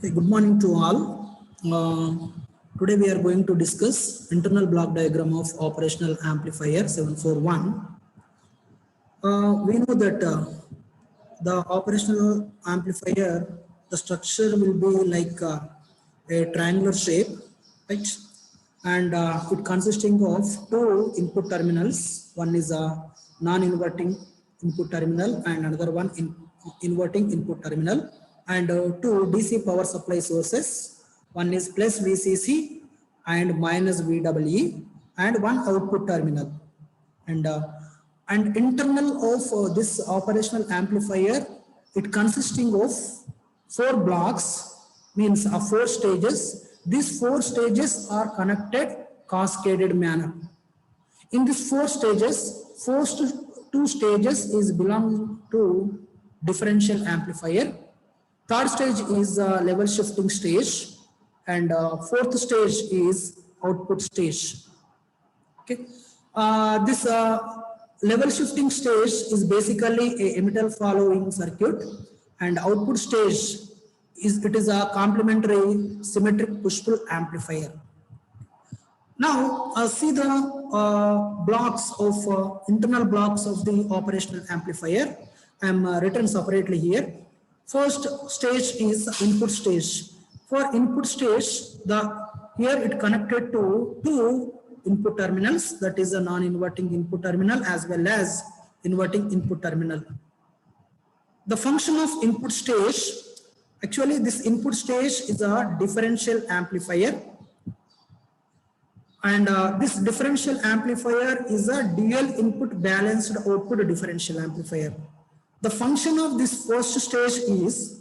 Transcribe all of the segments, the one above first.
Okay, good morning to all. Today we are going to discuss internal block diagram of operational amplifier 741. We know that the operational amplifier, the structure will be like a triangular shape, right? And it consisting of two input terminals. One is a non-inverting input terminal and another one inverting input terminal, and two DC power supply sources. One is plus VCC and minus VEE, and one output terminal. And internal of this operational amplifier, it consisting of four blocks, means four stages. These four stages are connected cascaded manner. In these four stages, first two stages is belong to differential amplifier. Third stage is level shifting stage, and fourth stage is output stage. Okay, this level shifting stage is basically a emitter following circuit, and output stage is a complementary symmetric push-pull amplifier. Now see the blocks of internal blocks of the operational amplifier. I am written separately here. First stage is input stage. For input stage, here it connected to two input terminals, that is a non-inverting input terminal as well as inverting input terminal. The function of input stage, actually this input stage is a differential amplifier, and this differential amplifier is a dual input balanced output differential amplifier. The function of this first stage is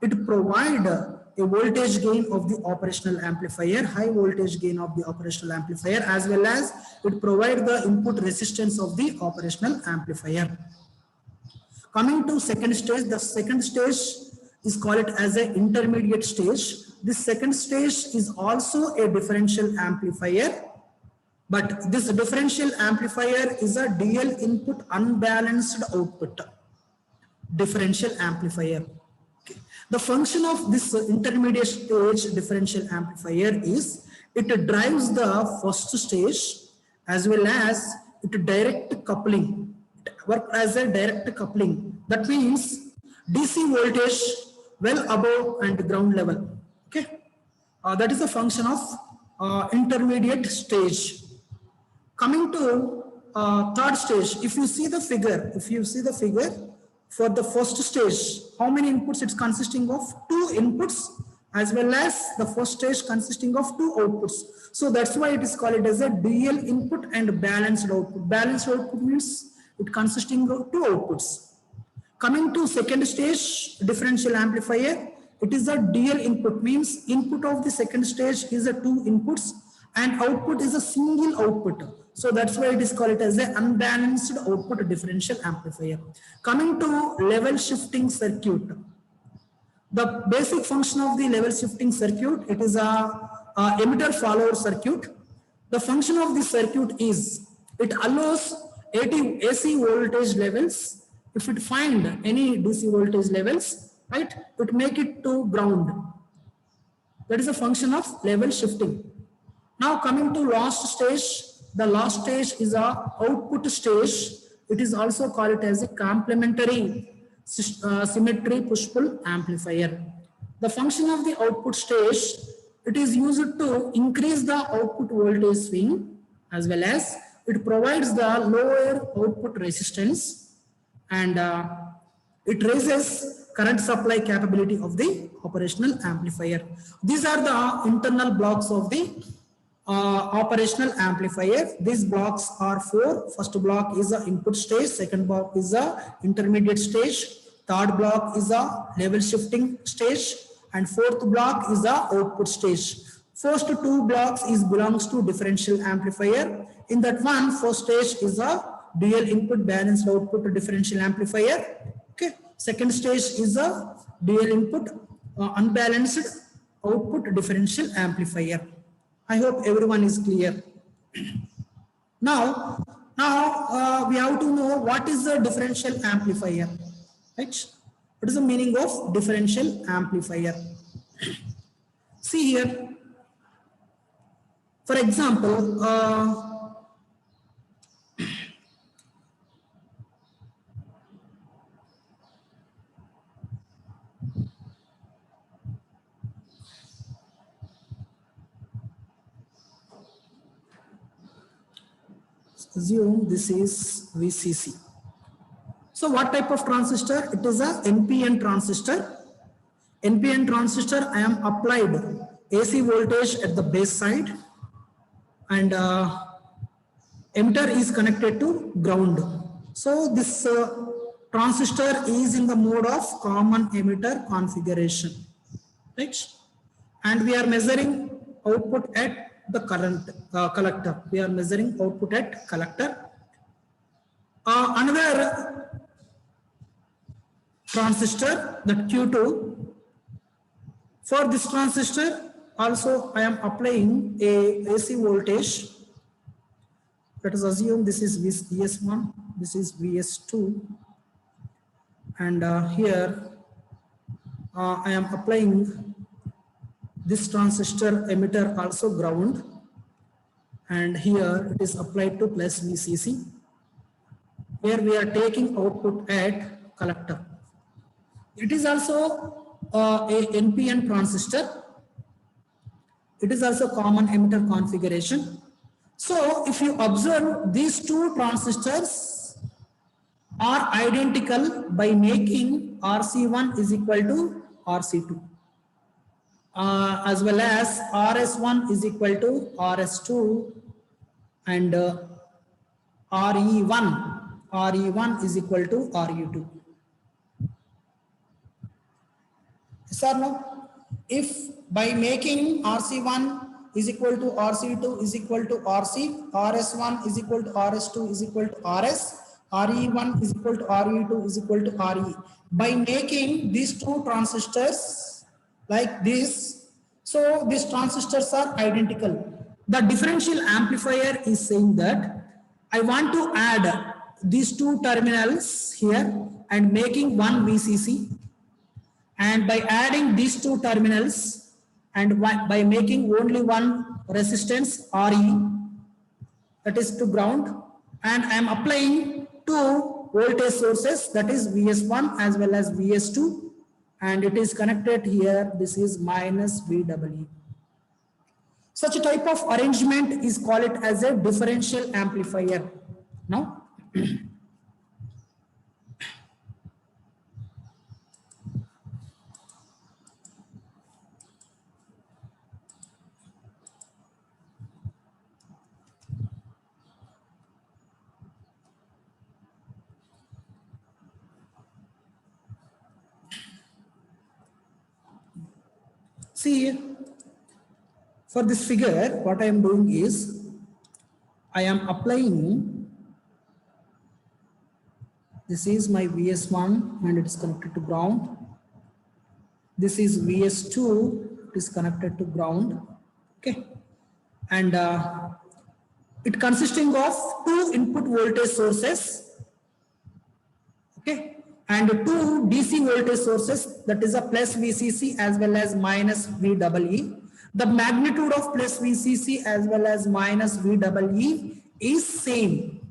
it provide a voltage gain of the operational amplifier, high voltage gain of the operational amplifier, as well as it provide the input resistance of the operational amplifier. Coming to second stage, the second stage is called as an intermediate stage. This second stage is also a differential amplifier, but this differential amplifier is a dual input unbalanced output differential amplifier. Okay. The function of this intermediate stage differential amplifier is it drives the first stage as well as it direct coupling. It works as a direct coupling. That means DC voltage well above and ground level. Okay, that is the function of intermediate stage. Coming to third stage, if you see the figure, for the first stage, how many inputs it's consisting of? Two inputs, as well as the first stage consisting of two outputs. So that's why it is called as a dual input and balanced output. Balanced output means it consisting of two outputs. Coming to second stage differential amplifier, it is a dual input, means input of the second stage is a two inputs and output is a single output. So that's why it is called as an unbalanced output differential amplifier. Coming to level shifting circuit, the basic function of the level shifting circuit, it is a emitter follower circuit. The function of this circuit is it allows AC voltage levels. If it find any DC voltage levels, right, it make it to ground. That is a function of level shifting. Now coming to last stage, the last stage is a output stage. It is also called as a complementary symmetry push-pull amplifier. The function of the output stage, it is used to increase the output voltage swing, as well as it provides the lower output resistance, and it raises current supply capability of the operational amplifier. These are the internal blocks of the operational amplifier. These blocks are four. First block is the input stage, second block is the intermediate stage, third block is the level shifting stage, and fourth block is the output stage. First two blocks belongs to differential amplifier. In that one, first stage is a dual input balanced output differential amplifier. Okay, second stage is a dual input unbalanced output differential amplifier. I hope everyone is clear. Now we have to know what is the differential amplifier, right? What is the meaning of differential amplifier? See here, for example, assume this is VCC. So what type of transistor? It is a NPN transistor. NPN transistor, I am applied AC voltage at the base side, and emitter is connected to ground. So this transistor is in the mode of common emitter configuration, right? And we are measuring output at the current collector. We are measuring output at collector. Another transistor, that Q2. For this transistor also I am applying a AC voltage. Let us assume this is VS1, this is VS2, and here I am applying this transistor emitter also ground, and here it is applied to plus VCC. Here we are taking output at collector. It is also a NPN transistor. It is also common emitter configuration. So if you observe, these two transistors are identical by making RC1 is equal to RC2, as well as RS1 is equal to RS2, and RE1 is equal to RE2. Yes or no? If by making RC1 is equal to RC2 is equal to RC, RS1 is equal to RS2 is equal to RS, RE1 is equal to RE2 is equal to RE. By making these two transistors like this, so these transistors are identical. The differential amplifier is saying that I want to add these two terminals here and making one VCC. And by adding these two terminals and by making only one resistance RE, that is to ground, and I am applying two voltage sources, that is VS1 as well as VS2, and it is connected here, this is minus VWE. Such a type of arrangement is called as a differential amplifier. Now, see, for this figure, what I am doing is, I am applying, this is my VS1 and it is connected to ground. This is VS2, it is connected to ground. Okay. And it consisting of two input voltage sources. Okay. And two DC voltage sources, that is a plus VCC as well as minus VEE. The magnitude of plus VCC as well as minus VEE is same.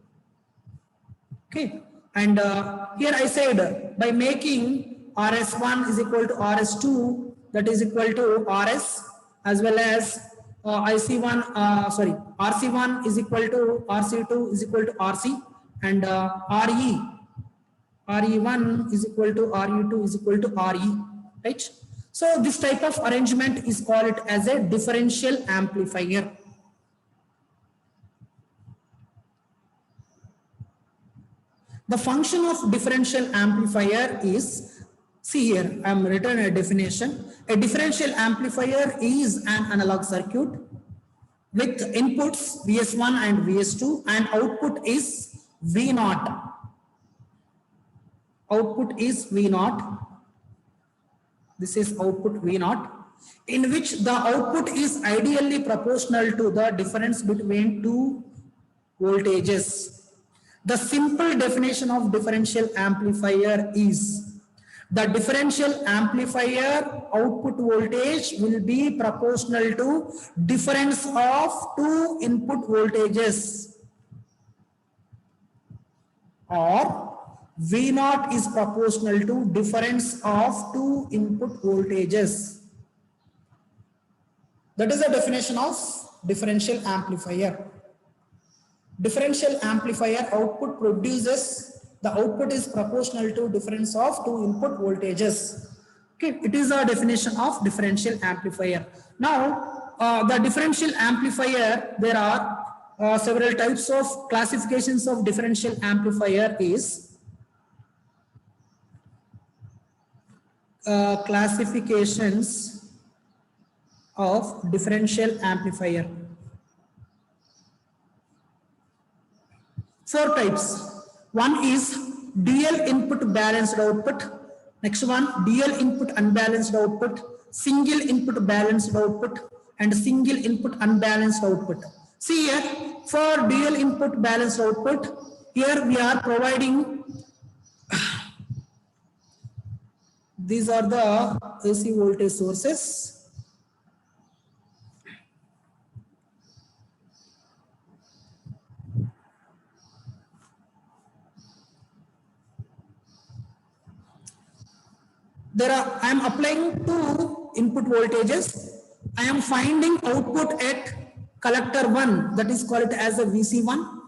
Okay. And here I said by making RS1 is equal to RS2, that is equal to RS, as well as RC1 is equal to RC2 is equal to RC, and RE1 is equal to RE2 is equal to RE, right? So this type of arrangement is called as a differential amplifier. The function of differential amplifier is, see here, I am written a definition. A differential amplifier is an analog circuit with inputs VS1 and VS2 and output is V0. Output is V0. This is output V0, in which the output is ideally proportional to the difference between two voltages. The simple definition of differential amplifier is The differential amplifier output voltage will be proportional to difference of two input voltages, or V0 is proportional to difference of two input voltages. That is the definition of differential amplifier. Differential amplifier output produces, the output is proportional to difference of two input voltages. Okay, it is a definition of differential amplifier. Now, the differential amplifier, there are several types of classifications of differential amplifier is classifications of differential amplifier. 4 types. One is dual input balanced output. Next one, dual input unbalanced output, single input balanced output, and single input unbalanced output. See here, for dual input balanced output, here we are providing, these are the AC voltage sources. I am applying two input voltages. I am finding output at collector 1, that is called as a VC1,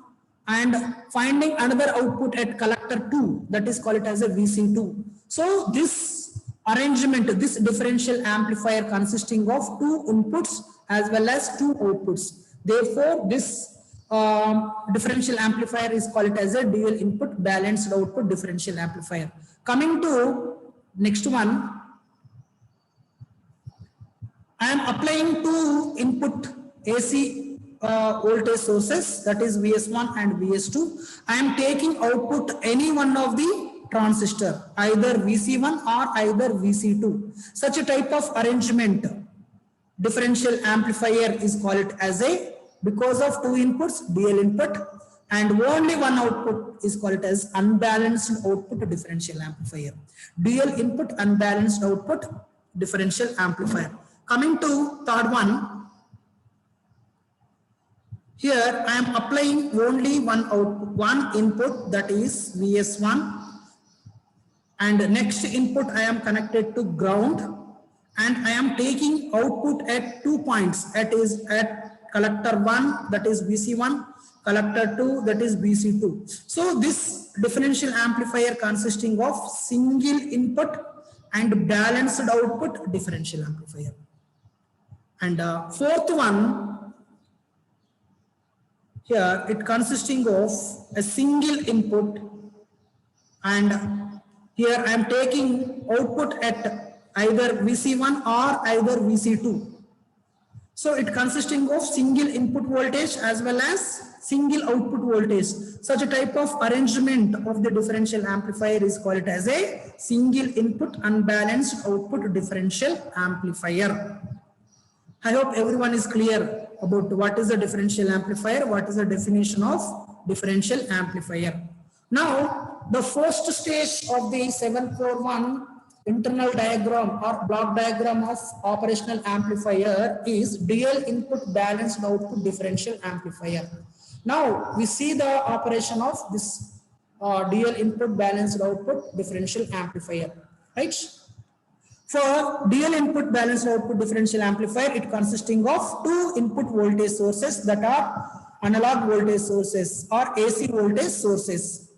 and finding another output at collector 2, that is called as a VC2. So this arrangement, this differential amplifier consisting of two inputs as well as two outputs. Therefore, this differential amplifier is called as a dual input balanced output differential amplifier. Coming to next one, I am applying two input AC voltage sources, that is VS1 and VS2. I am taking output any one of the transistor, either VC1 or either VC2. Such a type of arrangement, differential amplifier is called as a, because of two inputs, dual input, and only one output is called as unbalanced output differential amplifier. Dual input unbalanced output differential amplifier. Coming to third one, here I am applying only one output, one input, that is VS1, and next input I am connected to ground, and I am taking output at 2 points, that is at collector 1, that is VC1, collector 2, that is VC2. So this differential amplifier consisting of single input and balanced output differential amplifier. And fourth one, here it consisting of a single input, and here I am taking output at either VC1 or either VC2. So it consisting of single input voltage as well as single output voltage. Such a type of arrangement of the differential amplifier is called as a single input unbalanced output differential amplifier. I hope everyone is clear about what is a differential amplifier, what is the definition of differential amplifier. Now, the first stage of the 741 internal diagram or block diagram of operational amplifier is dual input balanced output differential amplifier. Now we see the operation of this dual input balanced output differential amplifier, right? For dual input balanced output differential amplifier, it consisting of two input voltage sources, that are analog voltage sources or AC voltage sources,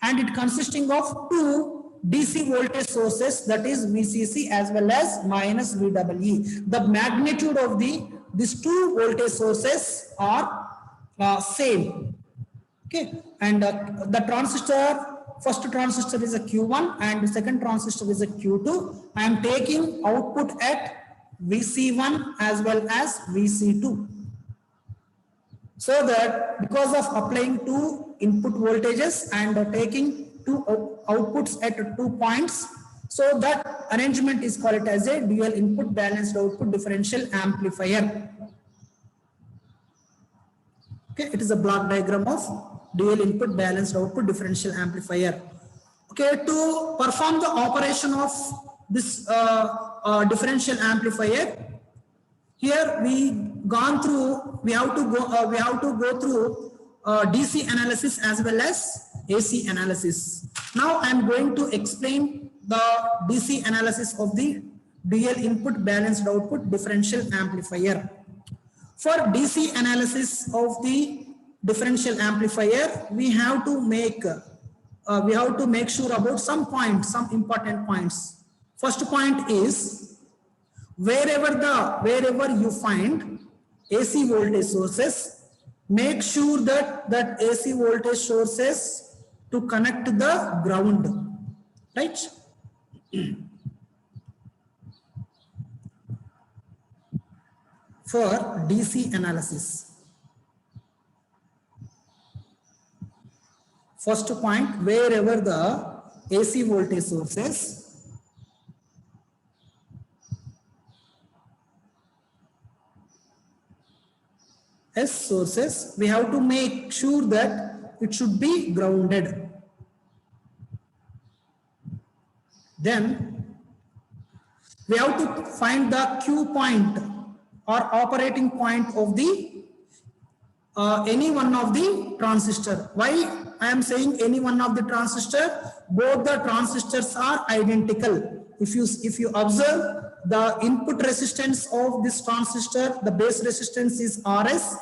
and it consisting of two DC voltage sources, that is VCC as well as minus VEE. The magnitude of these two voltage sources are same. Okay, and the transistor, first transistor is a Q1 and the second transistor is a Q2. I am taking output at VC1 as well as VC2. So that because of applying two input voltages and taking two outputs at 2 points, so that arrangement is called as a dual input balanced output differential amplifier. Okay, it is a block diagram of dual input balanced output differential amplifier. Okay, to perform the operation of this differential amplifier, here we have to go through DC analysis as well as AC analysis. Now I am going to explain the DC analysis of the dual input balanced output differential amplifier. For DC analysis of the differential amplifier, we have to make sure about some important points. First point is, wherever you find AC voltage sources, make sure that AC voltage sources to connect the ground, right? For DC analysis, first point, wherever the AC voltage sources we have to make sure that it should be grounded. Then we have to find the Q point or operating point of the any one of the transistor. Why I am saying any one of the transistor? Both the transistors are identical. If you observe the input resistance of this transistor, the base resistance is RS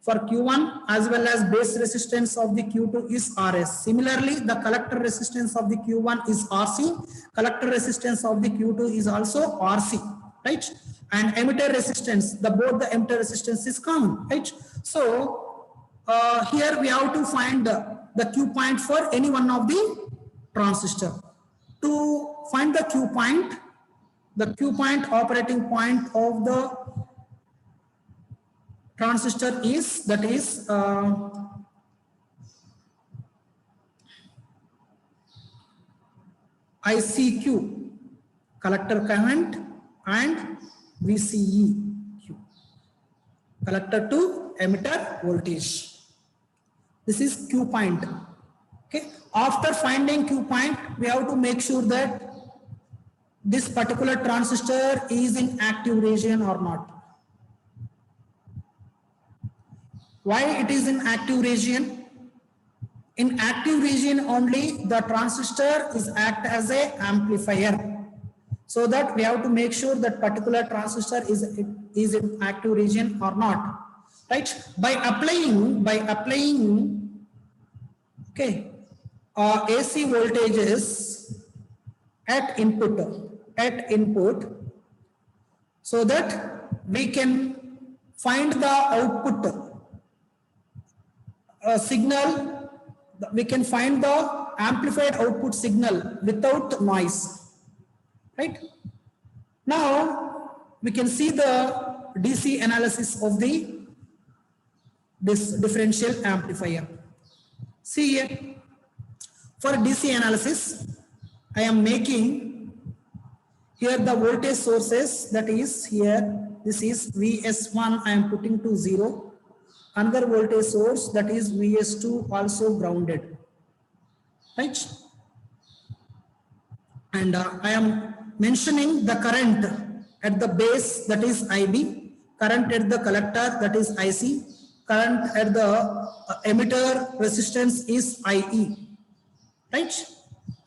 for Q1 as well as base resistance of the Q2 is RS. Similarly, the collector resistance of the Q1 is RC, collector resistance of the Q2 is also RC, right? And emitter resistance, both the emitter resistance is common, right? So here we have to find the Q point for any one of the transistor. To find the Q point operating point of the transistor is ICQ, collector current, and VCEQ, collector to emitter voltage. This is Q point. Okay. After finding Q point, we have to make sure that this particular transistor is in active region or not. Why it is in active region? In active region only the transistor is act as a amplifier. So that we have to make sure that particular transistor is in active region or not. Right? By applying okay, AC voltages at input, so that we can find the output signal, we can find the amplified output signal without noise, right? Now we can see the DC analysis of this differential amplifier. See here, for DC analysis, I am making here the voltage sources, that is here, this is VS1, I am putting to 0. Another voltage source, that is VS2, also grounded, right? And I am mentioning the current at the base, that is IB, current at the collector, that is IC, current at the emitter resistance is IE, right?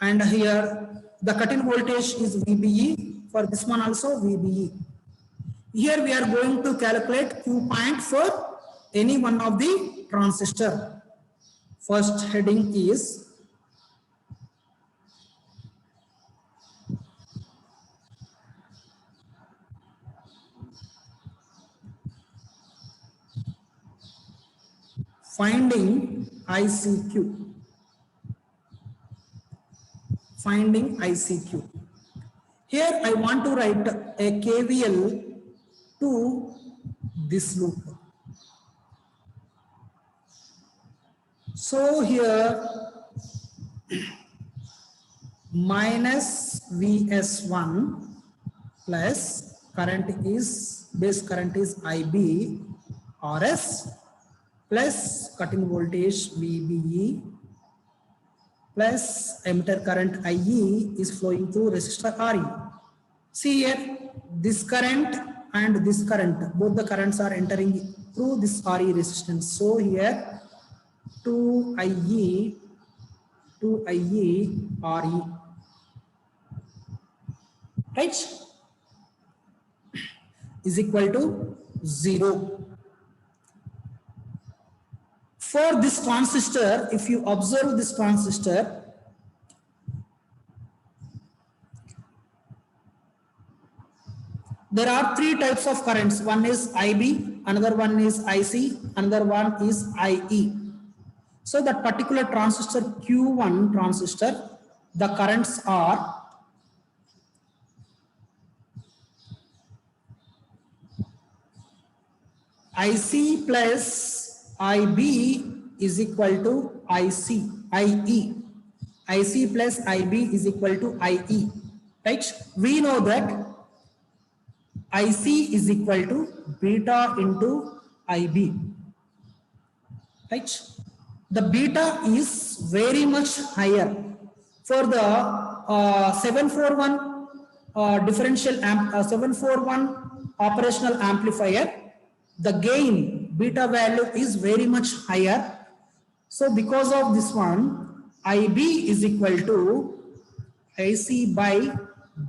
And here the cut-in voltage is VBE, for this one also VBE. Here we are going to calculate Q point for any one of the transistor. First heading is finding ICQ. Finding ICQ. Here I want to write a KVL to this loop. So here minus VS1 plus base current is IB RS plus cutting voltage VBE plus emitter current IE is flowing through resistor RE. See here, this current and this current, both the currents are entering through this RE resistance. So here 2IE RE, right, is equal to 0. For this transistor, if you observe this transistor, there are three types of currents. One is IB, another one is IC, another one is IE. So that particular transistor, Q1 transistor, the currents are IC plus IB is equal to IE. IC plus IB is equal to IE, right? We know that IC is equal to beta into IB, right? The beta is very much higher. For the 741 741 operational amplifier, the gain beta value is very much higher. So because of this one, IB is equal to IC by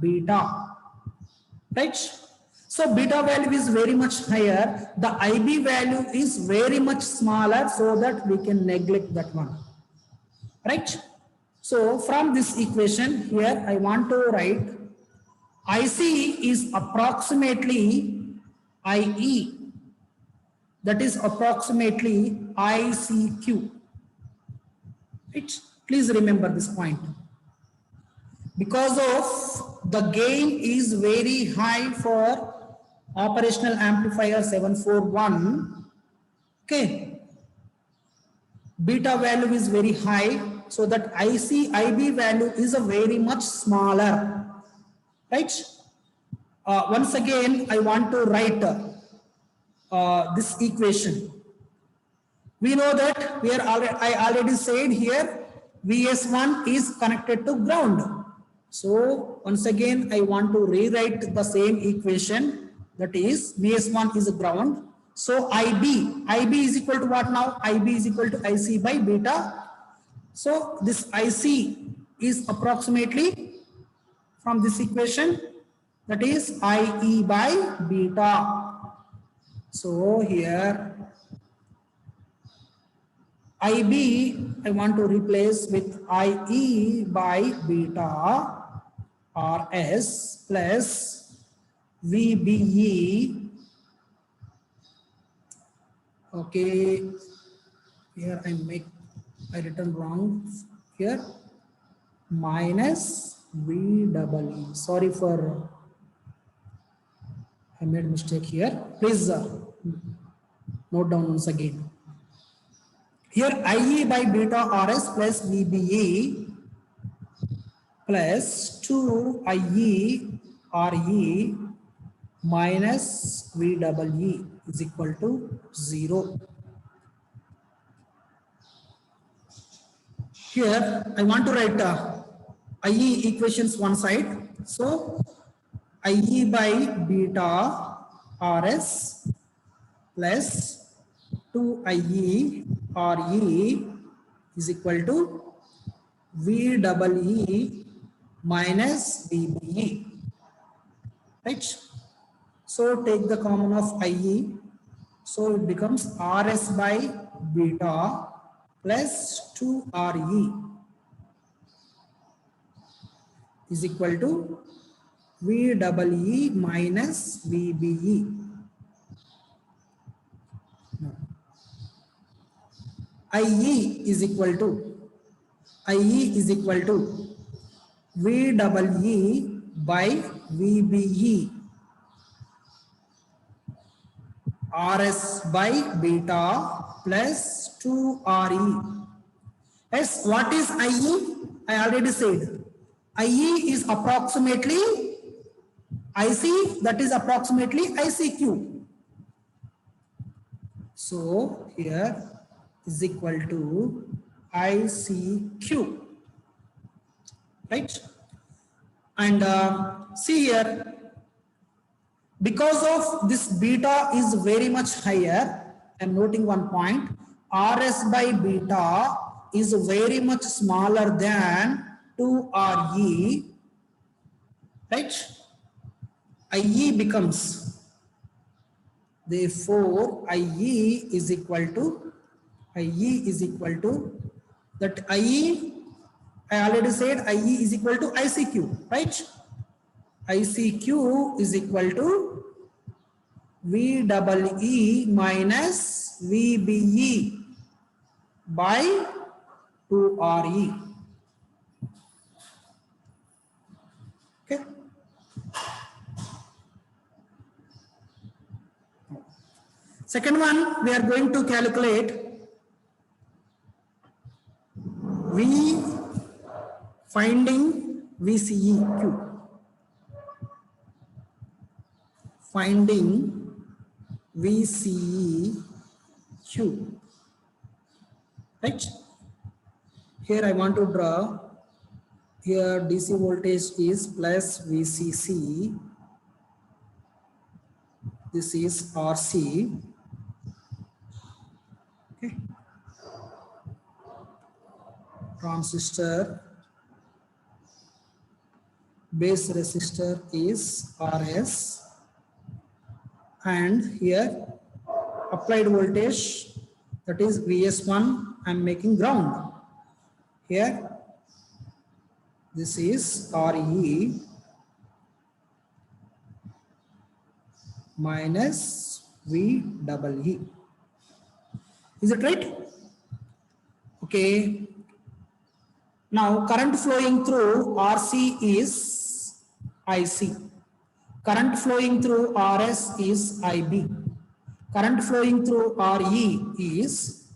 beta, right? So beta value is very much higher. The IB value is very much smaller, so that we can neglect that one, right? So from this equation here, I want to write IC is approximately IE, that is approximately ICQ, right? Please remember this point. Because of the gain is very high for operational amplifier 741, okay, beta value is very high, so that IB value is a very much smaller, right? Once again, I want to write this equation. We know that I already said here VS1 is connected to ground. So once again, I want to rewrite the same equation, that is VS1 is a ground. So IB is equal to what now? IB is equal to IC by beta. So this IC is approximately from this equation, that is IE by beta. So here IB I want to replace with IE by beta RS plus VBE. Okay, here I written wrong here, minus VEE. Sorry for I made mistake here. Please note down once again. Here IE by beta RS plus VBE plus 2IE RE minus VEE is equal to 0. Here I want to write IE equations one side. So IE by beta RS plus 2IE RE is equal to VEE minus VBE, right? So take the common of IE, so it becomes RS by beta plus 2RE is equal to VEE minus VBE. IE is equal to VEE by VBE RS by beta plus 2RE. Yes, what is IE? I already said. IE is approximately IC, that is approximately ICQ. So here is equal to ICQ. right? And see here, because of this beta is very much higher, I'm noting one point, RS by beta is very much smaller than 2RE, right? IE becomes, therefore IE is equal to that IE, I already said IE is equal to ICQ, right? ICQ is equal to VEE minus VBE by 2RE. Okay. Second one, we are going to calculate finding VCEQ. Finding VCEQ, right? Here I want to draw, here DC voltage is plus VCC, this is RC, okay. Transistor, base resistor is RS, and here applied voltage, that is VS1, I am making ground. Here this is RE minus VEE. Is it right? Okay. Now current flowing through RC is IC. Current flowing through RS is IB. Current flowing through RE is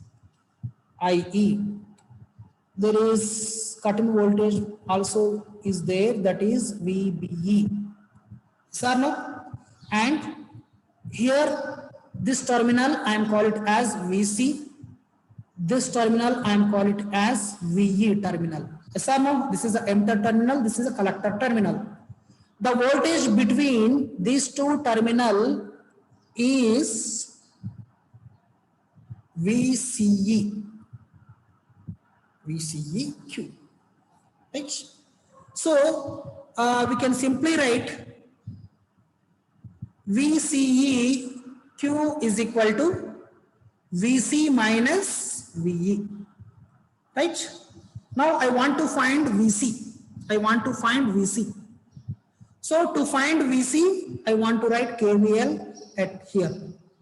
IE. There is cut-in voltage also is there, that is VBE. Yes or no? And here this terminal I am call it as VC. This terminal I am call it as VE terminal. Yes or no? This is the emitter terminal, this is a collector terminal. The voltage between these two terminal is VCE. VCEQ, right? So we can simply write VCEQ is equal to VC minus VE, right? Now I want to find VC. So to find VC, I want to write KVL at here.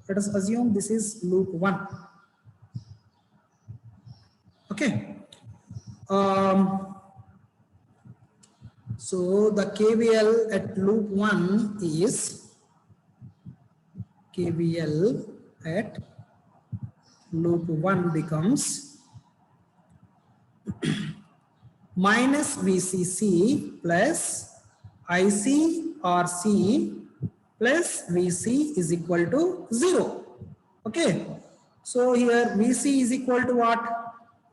Let us assume this is loop 1. Okay. So the KVL at loop 1 is KVL at loop 1 becomes minus VCC plus ICRC plus VC is equal to 0. Okay. So here VC is equal to what?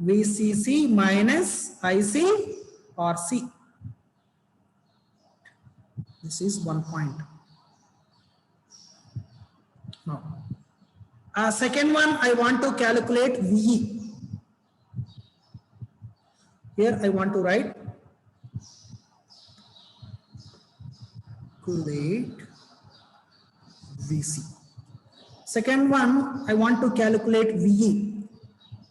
VCC minus ICRC. This is 1 point. Now, second one, I want to calculate VE. Here I want to write calculate VC. Second one, I want to calculate VE.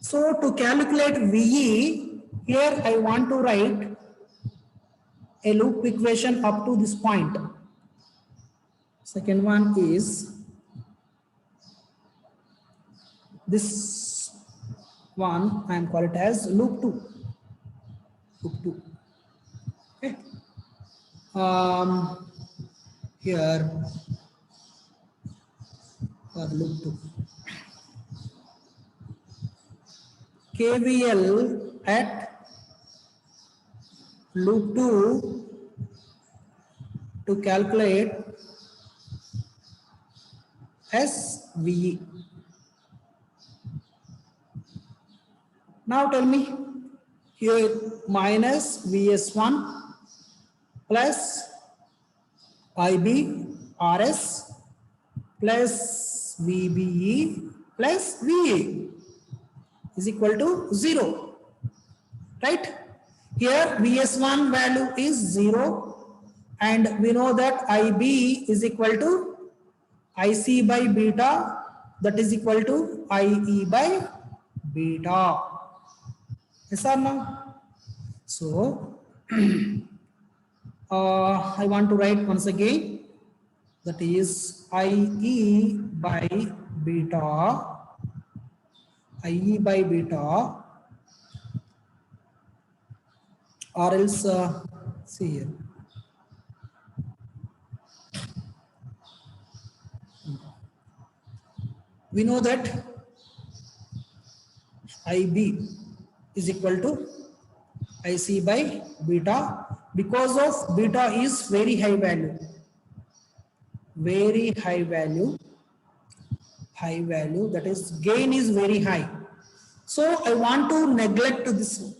So to calculate VE, here I want to write a loop equation up to this point. Second one is this one, I am call it as loop 2. Okay. Here for loop 2. KVL at loop 2 to calculate SVE. Now tell me, Here minus Vs1 plus IB RS plus VBE plus VA is equal to 0, right? Here Vs1 value is 0 and we know that IB is equal to IC by beta, that is equal to IE by beta. Yes or no? So I want to write once again, that is IE by beta, or else see here. We know that IB is equal to IC by beta because of beta is very high value, that is gain is very high. So I want to neglect this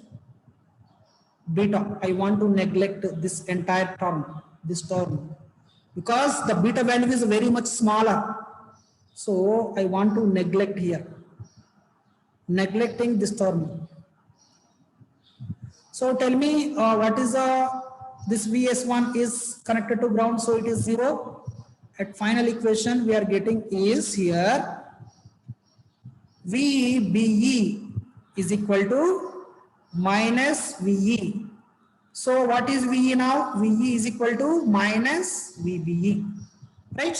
beta, I want to neglect this entire term, because the beta value is very much smaller. So I want to neglect here, neglecting this term. So tell me what is this Vs1 is connected to ground, so it is 0. At final equation we are getting is here VBE is equal to minus VE. So what is VE now? VE is equal to minus VBE, right?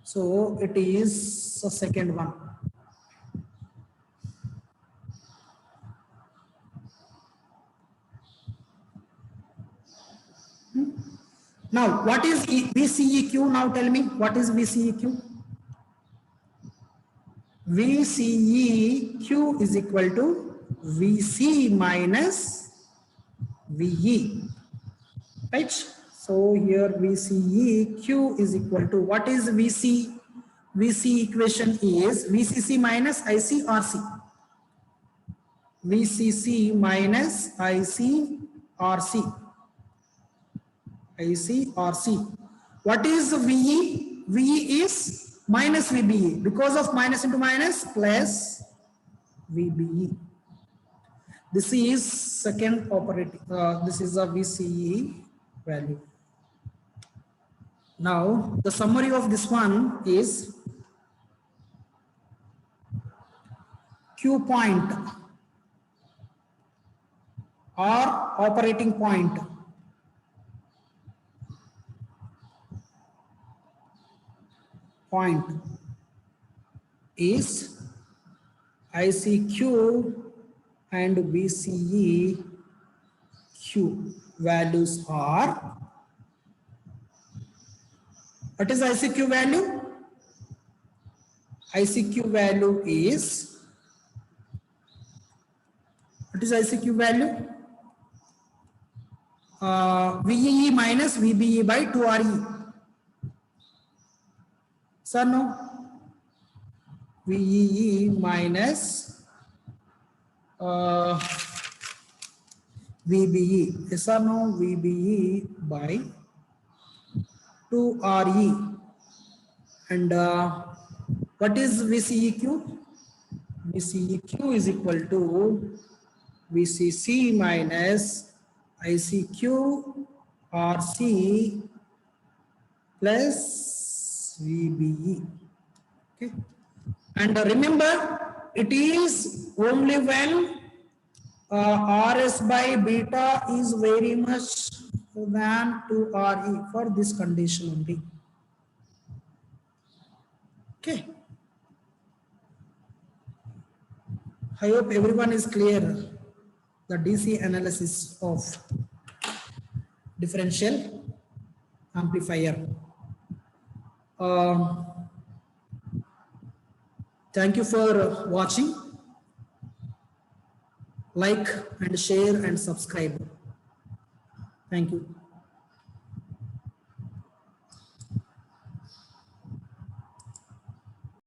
So it is the second one. Now what is VCEQ? Now tell me what is VCEQ? VCEQ is equal to VC minus VE, right? So here VCEQ is equal to, what is VC? VC equation is VCC minus ICRC. VCC minus ICRC. What is VE? VE is minus VBE. Because of minus into minus, plus VBE. This is second operating, this is a VCE value. Now the summary of this one is Q point or operating point is ICQ and VCEQ values are, what is ICQ value? ICQ value is, what is ICQ value? VEE minus VBE by 2RE. Sir, no? VEE minus VBE. Yes or no? VBE by 2RE. And what is VCEQ? VCEQ is equal to VCC minus ICQ RC plus VBE. Okay. And remember, it is only when RS by beta is very much than 2RE, for this condition only. Okay. I hope everyone is clear the DC analysis of differential amplifier. Thank you for watching. Like and share and subscribe. Thank you.